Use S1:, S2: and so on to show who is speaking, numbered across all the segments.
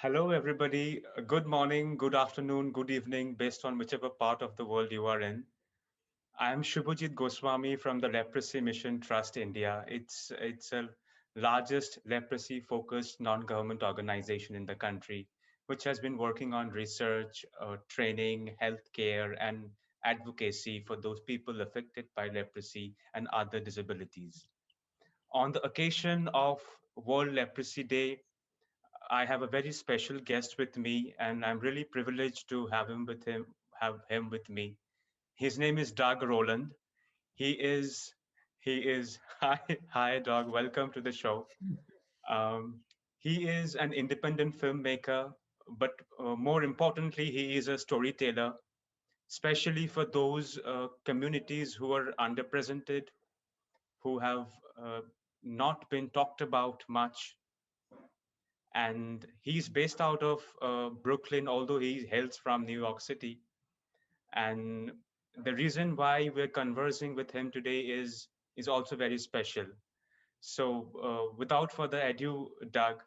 S1: Hello, everybody. Good morning, good afternoon, good evening, based on whichever part of the world you are in. I'm Subhojit Goswami from the Leprosy Mission Trust India. It's a largest leprosy-focused non-government organization in the country, which has been working on research, training, healthcare, and advocacy for those people affected by leprosy and other disabilities. On the occasion of World Leprosy Day, I have a very special guest with me, and I'm really privileged to have him with me. His name is Doug Roland. He is he is hi Doug, welcome to the show. Um, he is an independent filmmaker, but more importantly, he is a storyteller, especially for those communities who are underrepresented, who have uh, not been talked about much, and he's based out of Brooklyn, although he hails from New York City. And the reason why we're conversing with him today is also very special. So, without further ado, Doug,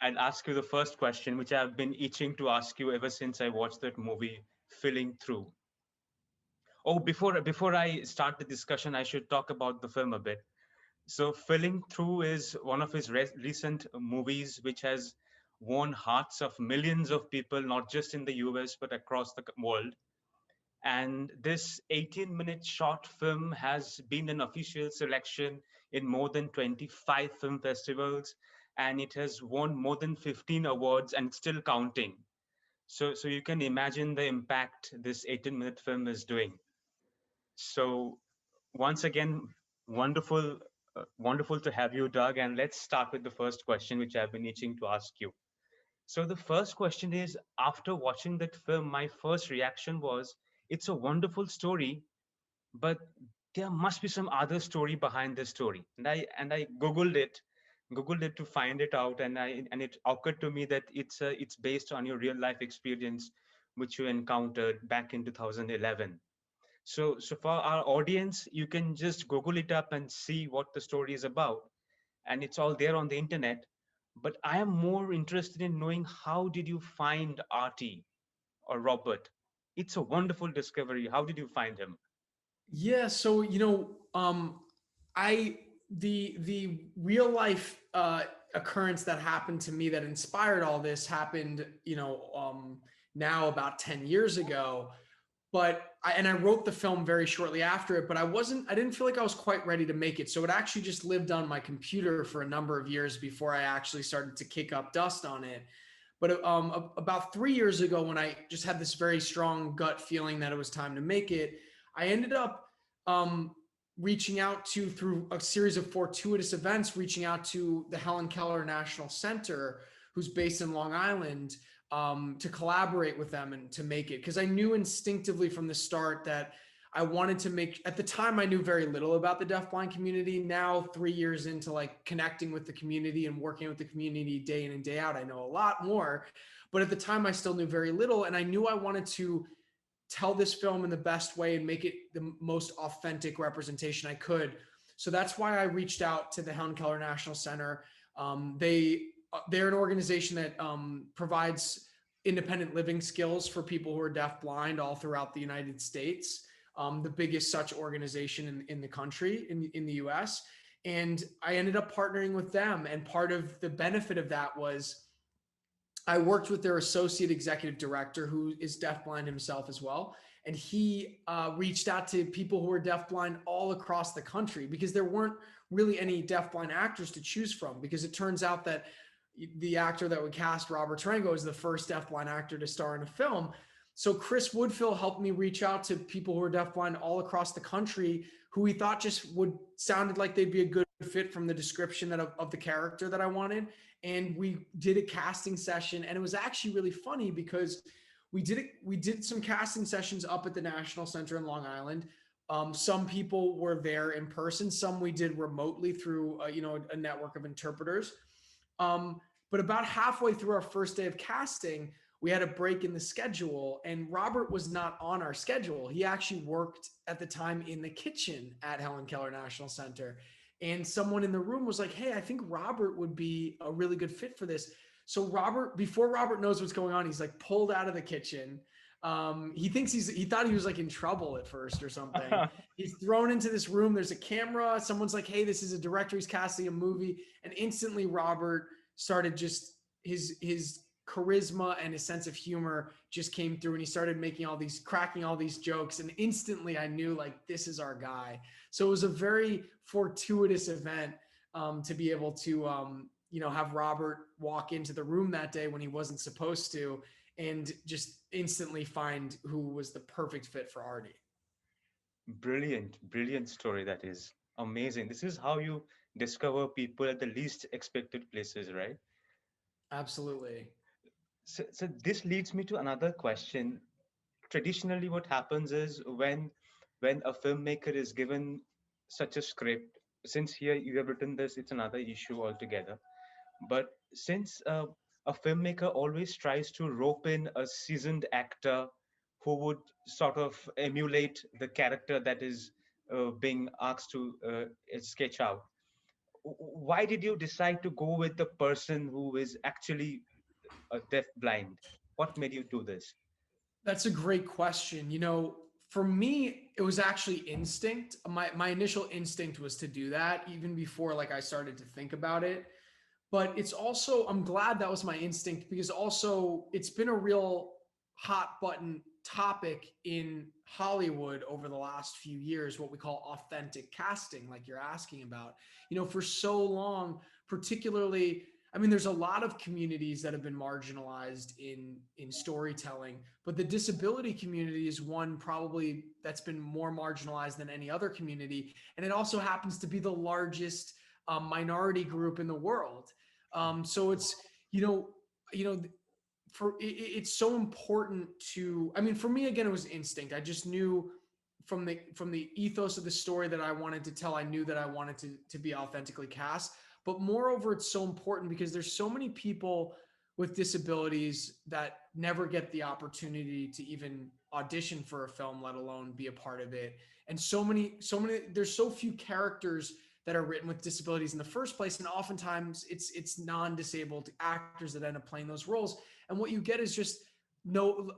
S1: I'll ask you the first question, which I've been itching to ask you ever since I watched that movie, Filling Through. Oh, before I start the discussion, I should talk about the film a bit. So, Filling Through is one of his recent movies which has won hearts of millions of people, not just in the US, but across the world. And this 18-minute short film has been an official selection in more than 25 film festivals, and it has won more than 15 awards and still counting. So you can imagine the impact this 18-minute film is doing. So once again, wonderful, wonderful to have you, Doug. And let's start with the first question, which I've been itching to ask you. So the first question is, after watching that film, my first reaction was, it's a wonderful story, but there must be some other story behind this story. And I googled it to find it out, and it occurred to me that it's based on your real life experience, which you encountered back in 2011. So for our audience, you can just Google it up and see what the story is about, and it's all there on the internet. But I am more interested in knowing, how did you find Artie or Robert? It's a wonderful discovery. How did you find him?
S2: Yeah, so I the real life occurrence that happened to me that inspired all this happened, now about 10 years ago. But I wrote the film very shortly after it, but I didn't feel like I was quite ready to make it. So it actually just lived on my computer for a number of years before I actually started to kick up dust on it. But about 3 years ago, when I just had this very strong gut feeling that it was time to make it, I ended up um, reaching out to, through a series of fortuitous events, reaching out to the Helen Keller National Center, who's based in Long Island, to collaborate with them and to make it. Because I knew instinctively from the start that I wanted to make, at the time, I knew very little about the deafblind community. Now, 3 years into like connecting with the community and working with the community day in and day out, I know a lot more. But at the time, I still knew very little. And I knew I wanted to tell this film in the best way and make it the most authentic representation I could. So that's why I reached out to the Helen Keller National Center. They're an organization that provides independent living skills for people who are deaf-blind all throughout the United States. The biggest such organization in the country, in the US. And I ended up partnering with them. And part of the benefit of that was I worked with their associate executive director, who is deafblind himself as well. And he reached out to people who are deafblind all across the country, because there weren't really any deafblind actors to choose from. Because it turns out that the actor that would cast Robert Tarango is the first deafblind actor to star in a film. So Chris Woodfill helped me reach out to people who are deafblind all across the country, who he thought just would sounded like they'd be a good fit from the description of the character that I wanted. And we did a casting session, and it was actually really funny because we did some casting sessions up at the National Center in Long Island. Some people were there in person, some we did remotely through a network of interpreters. But about halfway through our first day of casting, we had a break in the schedule, and Robert was not on our schedule. He actually worked at the time in the kitchen at Helen Keller National Center. And someone in the room was like, "Hey, I think Robert would be a really good fit for this." So Robert, before Robert knows what's going on, he's like pulled out of the kitchen. He thought he was like in trouble at first or something. He's thrown into this room. There's a camera. Someone's like, "Hey, this is a director. He's casting a movie." And instantly Robert started just his charisma and his sense of humor just came through, and he started making cracking all these jokes. And instantly I knew like, this is our guy. So it was a very fortuitous event to be able to, have Robert walk into the room that day when he wasn't supposed to, and just instantly find who was the perfect fit for Artie.
S1: Brilliant, brilliant story. That is amazing. This is how you discover people at the least expected places, right?
S2: Absolutely.
S1: So this leads me to another question. Traditionally, what happens is when a filmmaker is given such a script, since here you have written this, it's another issue altogether. But since a filmmaker always tries to rope in a seasoned actor who would sort of emulate the character that is being asked to sketch out, why did you decide to go with the person who is actually deaf blind? What made you do this?
S2: That's a great question. For me, it was actually instinct. My initial instinct was to do that even before like I started to think about it. But it's also, I'm glad that was my instinct, because also it's been a real hot button topic in Hollywood over the last few years, what we call authentic casting, like you're asking about. For so long, particularly, I mean, there's a lot of communities that have been marginalized in storytelling, but the disability community is one probably that's been more marginalized than any other community, and it also happens to be the largest minority group in the world. So it's you know you know it's so important to. I mean, for me, again, it was instinct. I just knew from the ethos of the story that I wanted to tell. I knew that I wanted to be authentically cast. But moreover, it's so important because there's so many people with disabilities that never get the opportunity to even audition for a film, let alone be a part of it. And there's so few characters that are written with disabilities in the first place, and oftentimes it's non-disabled actors that end up playing those roles. And what you get is just no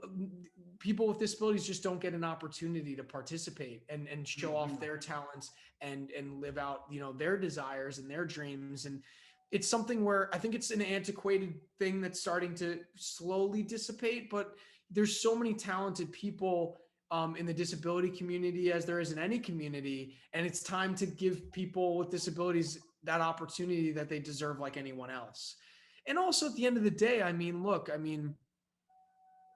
S2: people with disabilities just don't get an opportunity to participate and show off
S1: Mhm.
S2: their talents and live out their desires and their dreams. And it's something where I think it's an antiquated thing that's starting to slowly dissipate, but there's so many talented people in the disability community as there is in any community, and it's time to give people with disabilities that opportunity that they deserve like anyone else. And also at the end of the day, I mean, look, I mean,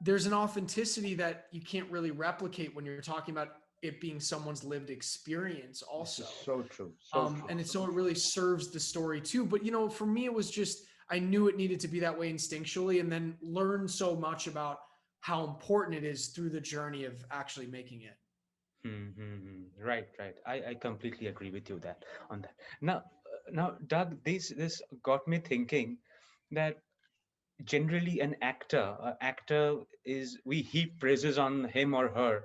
S2: there's an authenticity that you can't really replicate when you're talking about it being someone's lived experience
S1: This
S2: also.
S1: is so true, so true.
S2: So it really serves the story too. But for me, it was just, I knew it needed to be that way instinctually, and then learn so much about how important it is through the journey of actually making it.
S1: Right, right. I completely agree with you that on that. Now, Doug, this got me thinking that generally an actor is we heap praises on him or her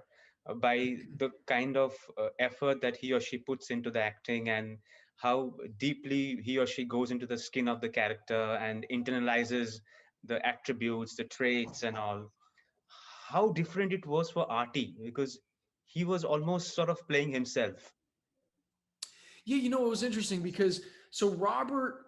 S1: by the kind of effort that he or she puts into the acting and how deeply he or she goes into the skin of the character and internalizes the attributes, the traits, and all. How different it was for Artie because he was almost sort of playing himself.
S2: Yeah, it was interesting because so Robert,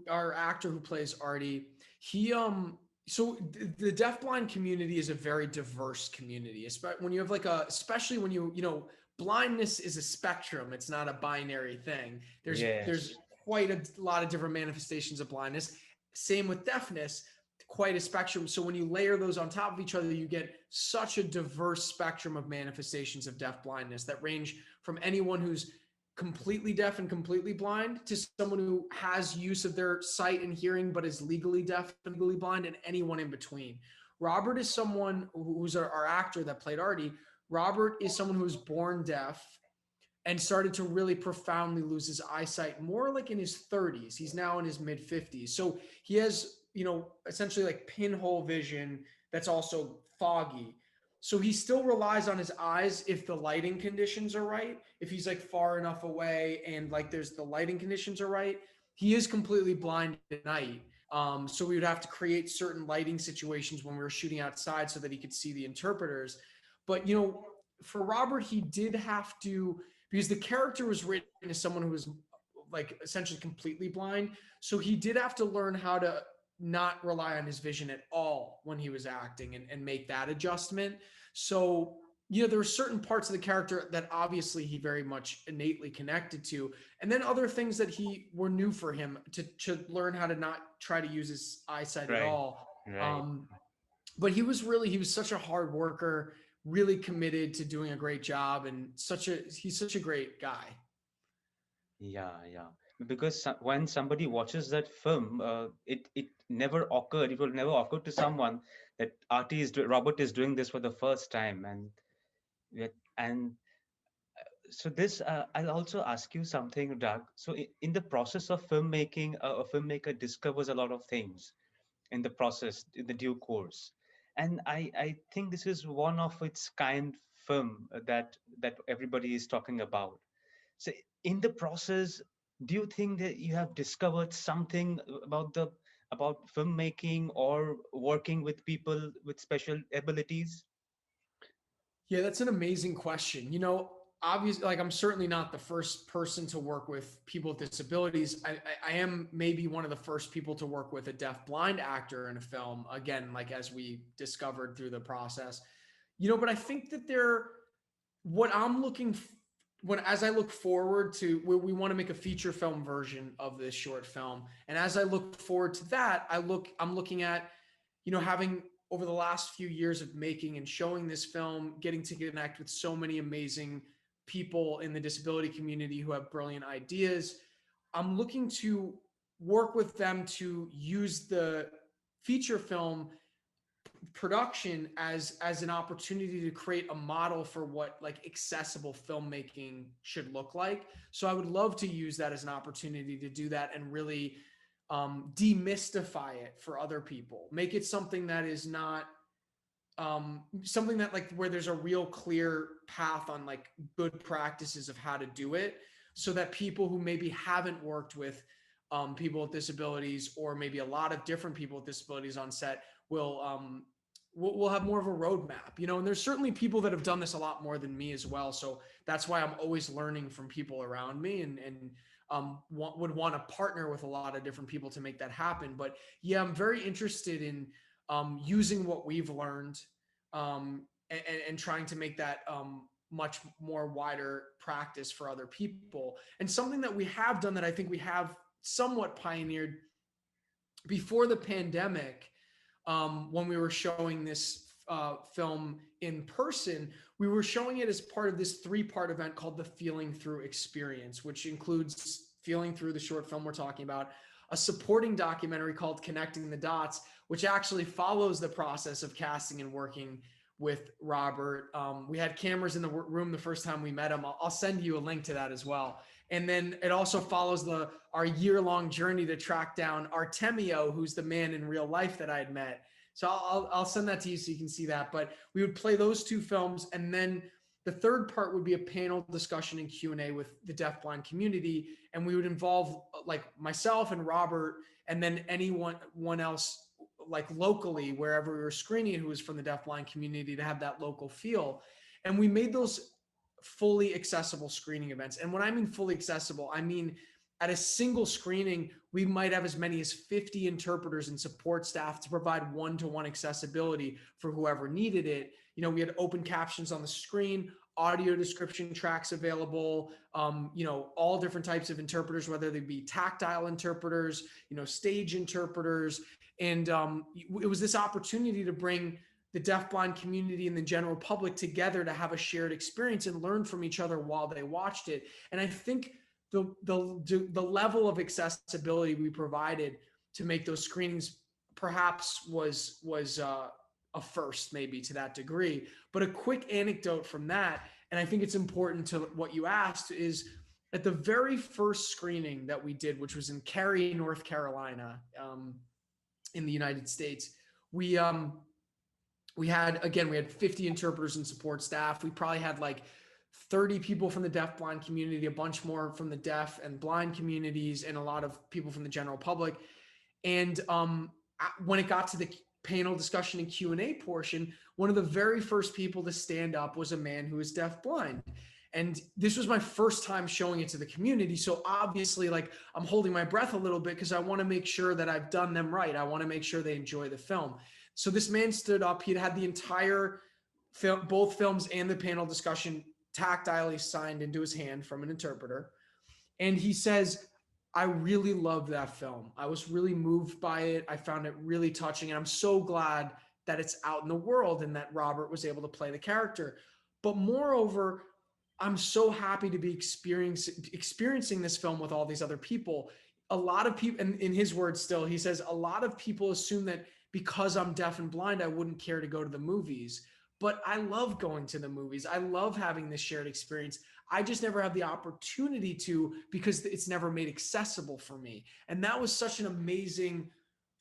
S2: our actor who plays Artie, he the deafblind community is a very diverse community. When you have especially when blindness is a spectrum. It's not a binary thing. There's
S1: Yes.
S2: quite a lot of different manifestations of blindness. Same with deafness, quite a spectrum. So when you layer those on top of each other, you get such a diverse spectrum of manifestations of deaf blindness that range from anyone who's completely deaf and completely blind to someone who has use of their sight and hearing but is legally deaf and legally blind, and anyone in between. Robert is someone who's our actor that played Artie. Robert is someone who was born deaf and started to really profoundly lose his eyesight more like in his 30s. He's now in his mid 50s. So he has, essentially like pinhole vision that's also foggy. So he still relies on his eyes if the lighting conditions are right. If he's like far enough away and like there's the lighting conditions are right, he is completely blind at night. So we would have to create certain lighting situations when we were shooting outside so that he could see the interpreters. But, for Robert, he did have to, because the character was written as someone who was like essentially completely blind. So he did have to learn how to not rely on his vision at all when he was acting, and make that adjustment. So, there were certain parts of the character that obviously he very much innately connected to. And then other things that he were new for him to learn how to not try to use his eyesight at
S1: Right.
S2: all.
S1: Right.
S2: Um, but he was such a hard worker, really committed to doing a great job, and he's such a great guy.
S1: Yeah, yeah. Because when somebody watches that film, it never occurred. It will never occur to someone that Robert is doing this for the first time, and so this I'll also ask you something, Doug. So in the process of filmmaking, a filmmaker discovers a lot of things in the process, in the due course, and I think this is one of its kind film that everybody is talking about. So in the process, do you think that you have discovered something about filmmaking or working with people with special abilities?
S2: Yeah, that's an amazing question. Obviously, like, I'm certainly not the first person to work with people with disabilities. I am maybe one of the first people to work with a deaf blind actor in a film. Again, like, as we discovered through the process, but I think that what I'm looking when as I look forward to, we want to make a feature film version of this short film, and as I look forward to that, I'm looking at, having over the last few years of making and showing this film, getting to connect with so many amazing people in the disability community who have brilliant ideas. I'm looking to work with them to use the feature film production as an opportunity to create a model for what, like, accessible filmmaking should look like. So I would love to use that as an opportunity to do that and really demystify it for other people, make it something that is not something that, like, where there's a real clear path on, like, good practices of how to do it, so that people who maybe haven't worked with people with disabilities, or maybe a lot of different people with disabilities on set, will have more of a roadmap. And there's certainly people that have done this a lot more than me as well. So that's why I'm always learning from people around me, and would want to partner with a lot of different people to make that happen. But yeah, I'm very interested in using what we've learned, and trying to make that much more wider practice for other people. And something that we have done that I think we have somewhat pioneered before the pandemic, when we were showing this film in person, we were showing it as part of this 3-part event called the Feeling Through Experience, which includes feeling through the short film we're talking about, a supporting documentary called Connecting the Dots, which actually follows the process of casting and working with Robert. We had cameras in the room the first time we met him. I'll send you a link to that as well. And then it also follows our year-long journey to track down Artemio, who's the man in real life that I had met. So I'll send that to you so you can see that. But we would play those 2 films, and then the third part would be a panel discussion and Q&A with the deafblind community, and we would involve, like, myself and Robert, and then anyone else, like, locally, wherever we were screening, who was from the deafblind community, to have that local feel. And we made those fully accessible screening events. And when I mean fully accessible, I mean at a single screening, we might have as many as 50 interpreters and support staff to provide one-to-one accessibility for whoever needed it. We had open captions on the screen, audio description tracks available, all different types of interpreters, whether they be tactile interpreters, stage interpreters. And it was this opportunity to bring the deafblind community and the general public together to have a shared experience and learn from each other while they watched it. And I think the level of accessibility we provided to make those screenings perhaps was a first, maybe, to that degree. But a quick anecdote from that, and I think it's important to what you asked, is at the very first screening that we did, which was in Cary, North Carolina, in the United States, we had 50 interpreters and support staff. We probably had like 30 people from the deaf-blind community, a bunch more from the deaf and blind communities, and a lot of people from the general public. And when it got to the panel discussion and Q&A portion, one of the very first people to stand up was a man who is deafblind. And this was my first time showing it to the community. So obviously, like, I'm holding my breath a little bit because I want to make sure that I've done them right. I want to make sure they enjoy the film. So this man stood up. He'd had the entire film, both films and the panel discussion tactilely signed into his hand from an interpreter. And he says, I really loved that film. I was really moved by it. I found it really touching. And I'm so glad that it's out in the world and that Robert was able to play the character. But moreover, I'm so happy to be experiencing this film with all these other people. A lot of people, and in his words still, he says, a lot of people assume that because I'm deaf and blind, I wouldn't care to go to the movies. But I love going to the movies. I love having this shared experience. I just never have the opportunity to because it's never made accessible for me. And that was such an amazing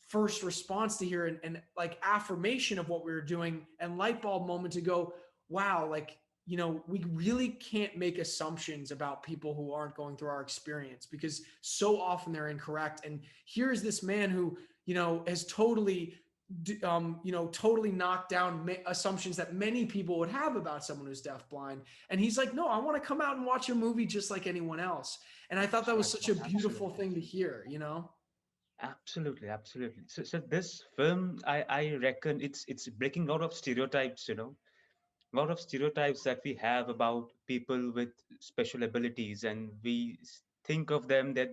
S2: first response to hear and like affirmation of what we were doing and light bulb moment to go, wow, like, we really can't make assumptions about people who aren't going through our experience because so often they're incorrect. And here's this man who, has totally knocked down assumptions that many people would have about someone who's deafblind. And he's like, no, I want to come out and watch a movie just like anyone else. And I thought that was such a beautiful
S1: Absolutely.
S2: thing to hear.
S1: Absolutely, absolutely. So this film, I reckon it's breaking out of stereotypes, a lot of stereotypes that we have about people with special abilities, and we think of them that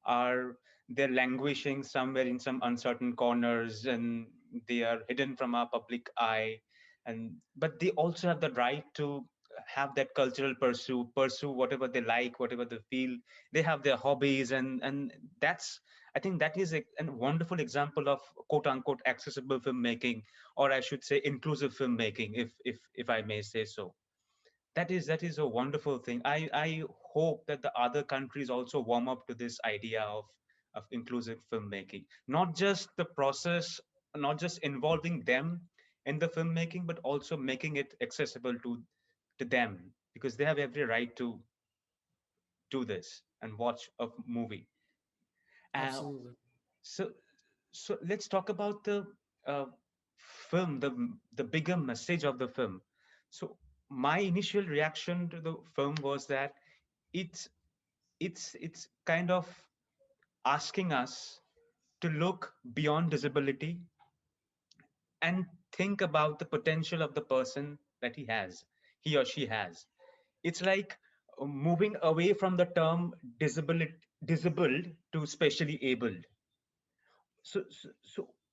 S1: are they're languishing somewhere in some uncertain corners, and they are hidden from our public eye, and but they also have the right to have that cultural pursue whatever they like, whatever they feel. They have their hobbies, and that's, I think that is a wonderful example of quote unquote accessible filmmaking, or I should say inclusive filmmaking, if I may say so. That is a wonderful thing. I hope that the other countries also warm up to this idea of inclusive filmmaking. Not just the process, not just involving them in the filmmaking, but also making it accessible to them, because they have every right to do this and watch a movie. Uh,
S2: Absolutely.
S1: so so let's talk about the uh, film, the bigger message of the film. So my initial reaction to the film was that it's it's kind of asking us to look beyond disability and think about the potential of the person that he or she has. It's like moving away from the term disabled to specially abled. So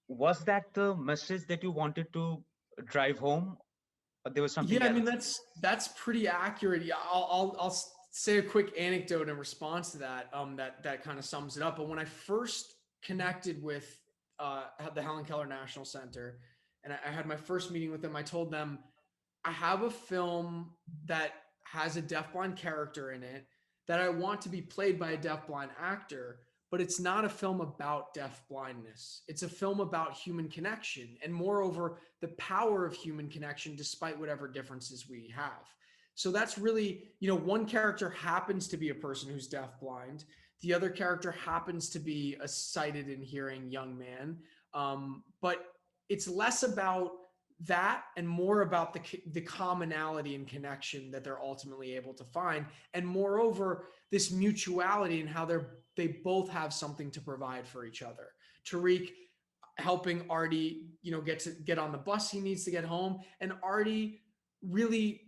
S1: was that the message that you wanted to drive home, or there was something
S2: Yeah, I mean
S1: else?
S2: that's pretty accurate. Yeah, I'll say a quick anecdote in response to that. That kind of sums it up. But when I first connected with the Helen Keller National Center, and I had my first meeting with them, I told them I have a film that has a deafblind character in it that I want to be played by a deafblind actor, but it's not a film about deafblindness. It's a film about human connection and, moreover, the power of human connection despite whatever differences we have. So that's really, one character happens to be a person who's deafblind. The other character happens to be a sighted and hearing young man. But it's less about that and more about the commonality and connection that they're ultimately able to find, and moreover this mutuality and how they both have something to provide for each other. Tariq helping Artie, get on the bus he needs to get home, and Artie really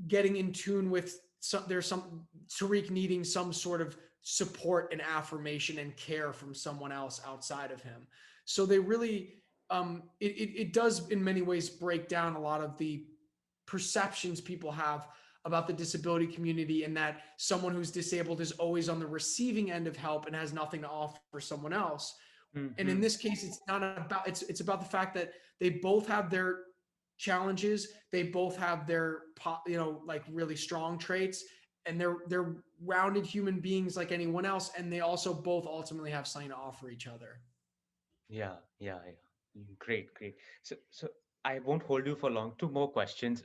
S2: getting in tune with there's some Tariq needing some sort of support and affirmation and care from someone else outside of him. So they really it does in many ways break down a lot of the perceptions people have about the disability community, and that someone who's disabled is always on the receiving end of help and has nothing to offer someone else. And in
S1: Hmm.
S2: this case, it's not about it's about the fact that they both have their challenges, they both have their like really strong traits, and they're rounded human beings like anyone else, and they also both ultimately have something to offer each other.
S1: Yeah. Great, great. So I won't hold you for long. Two more questions,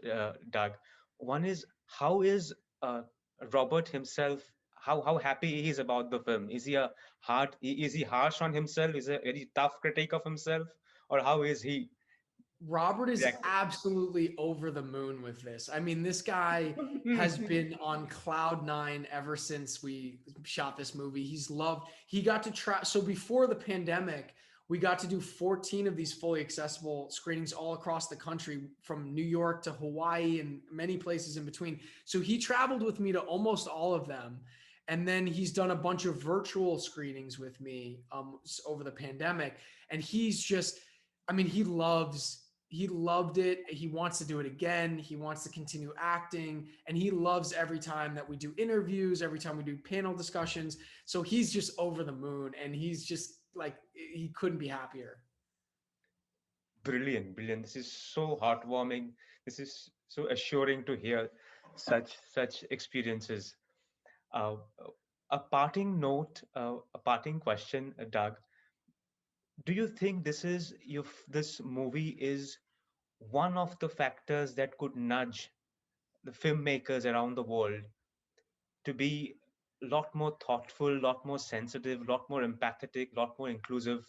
S1: Doug. One is, how is Robert himself? how happy he is about the film? Is he is he harsh on himself? Is he a very tough critic of himself, or how is he
S2: Robert is
S1: reacting?
S2: absolutely over the moon with this. I mean, this guy has been on cloud nine ever since we shot this movie. He got to try. So before the pandemic, we got to do 14 of these fully accessible screenings all across the country, from New York to Hawaii and many places in between. So he traveled with me to almost all of them. And then he's done a bunch of virtual screenings with me over the pandemic. And he's just, I mean, he loved it. He wants to do it again. He wants to continue acting. And he loves every time that we do interviews, every time we do panel discussions. So he's just over the moon, and he's just like, he couldn't be happier.
S1: Brilliant, brilliant. This is so heartwarming. This is so assuring to hear such experiences. Uh, a parting note, a parting question, Doug. Do you think this movie is one of the factors that could nudge the filmmakers around the world to be a lot more thoughtful, a lot more sensitive, a lot more empathetic, a lot more inclusive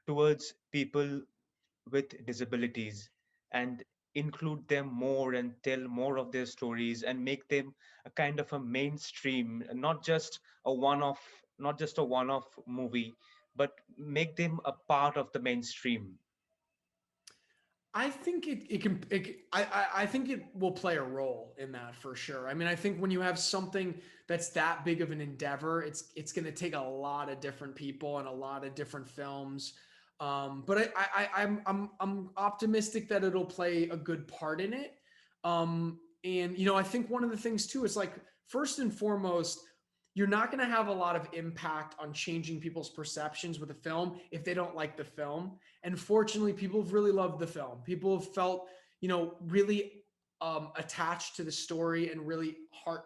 S1: towards people with disabilities, and include them more and tell more of their stories and make them a kind of a mainstream, not just a one-off movie, but make them a part of the mainstream.
S2: I think it can I think it will play a role in that for sure. I mean, I think when you have something that's that big of an endeavor, it's going to take a lot of different people and a lot of different films. But I'm optimistic that it'll play a good part in it. And you know, I think one of the things too is like, first and foremost, you're not going to have a lot of impact on changing people's perceptions with a film if they don't like the film. And fortunately, people have really loved the film. People have felt, you know, really attached to the story, and really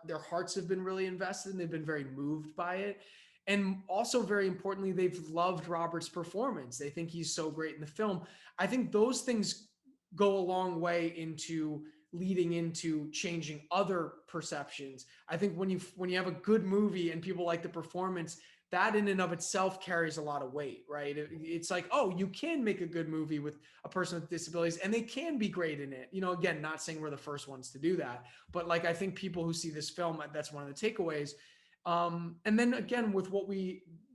S2: their hearts have been really invested, and they've been very moved by it. And also, very importantly, they've loved Robert's performance. They think he's so great in the film. I think those things go a long way into leading into changing other perceptions. I think when you have a good movie and people like the performance, that in and of itself carries a lot of weight, right? It's like, oh, you can make a good movie with a person with disabilities, and they can be great in it. You know, again, not saying we're the first ones to do that, but like, I think people who see this film, that's one of the takeaways. And then again, with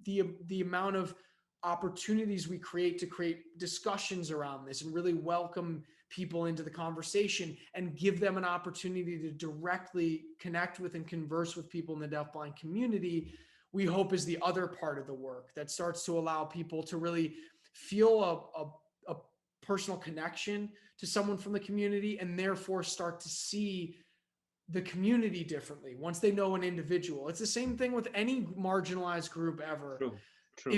S2: the amount of opportunities we create to create discussions around this and really welcome people into the conversation and give them an opportunity to directly connect with and converse with people in the deafblind community, we hope is the other part of the work that starts to allow people to really feel a personal connection to someone from the community, and therefore start to see the community differently once they know an individual. It's the same thing with any marginalized group ever.
S1: True, true.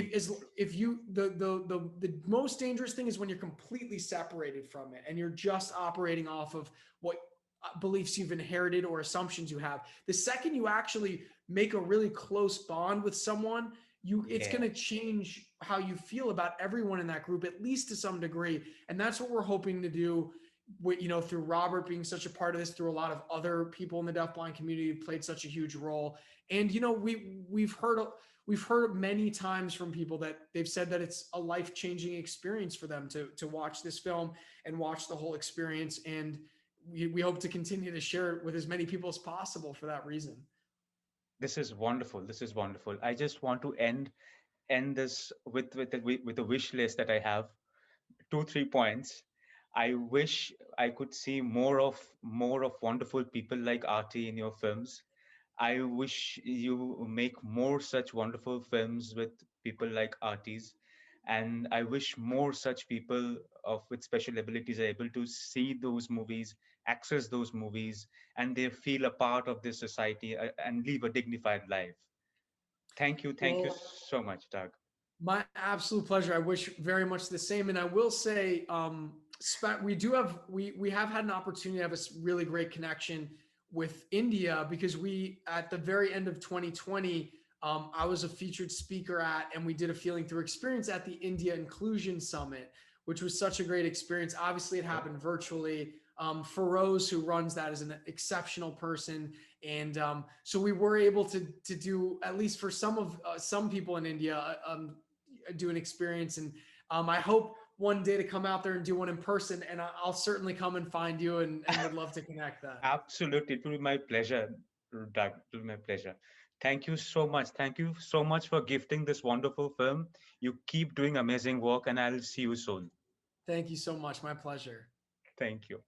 S2: If you the most dangerous thing is when you're completely separated from it and you're just operating off of what beliefs you've inherited or assumptions you have. The second you actually make a really close bond with someone, it's
S1: Yeah.
S2: going to change how you feel about everyone in that group, at least to some degree. And that's what we're hoping to do with, you know, through Robert being such a part of this, through a lot of other people in the deafblind community who played such a huge role. And you know, we've heard many times from people that they've said that it's a life-changing experience for them to watch this film and watch the whole experience. And we hope to continue to share it with as many people as possible for that reason.
S1: This is wonderful. This is wonderful. I just want to end this with a wish list that I have. Two, 3 points. I wish I could see more of wonderful people like Artie in your films. I wish you make more such wonderful films with people like Arties, and I wish more such people with special abilities are able to see those movies, access those movies, and they feel a part of this society, and live a dignified life. Thank you
S2: Well,
S1: so much, Doug.
S2: my absolute pleasure. I wish very much the same. And I will say, we have had an opportunity to have a really great connection with India, because we, at the very end of 2020, I was a featured speaker at, and we did a Feeling Through experience at the India Inclusion Summit, which was such a great experience. Obviously, it happened virtually. Feroz, who runs that, is an exceptional person, and so we were able to do, at least for some people in India, do an experience. And I hope one day to come out there and do one in person. And I'll certainly come and find you, and would love to connect that.
S1: Absolutely. It will be my pleasure, Doug. It will be my pleasure. Thank you so much. Thank you so much for gifting this wonderful film. You keep doing amazing work, and I'll see you soon.
S2: Thank you so much. My pleasure.
S1: Thank you.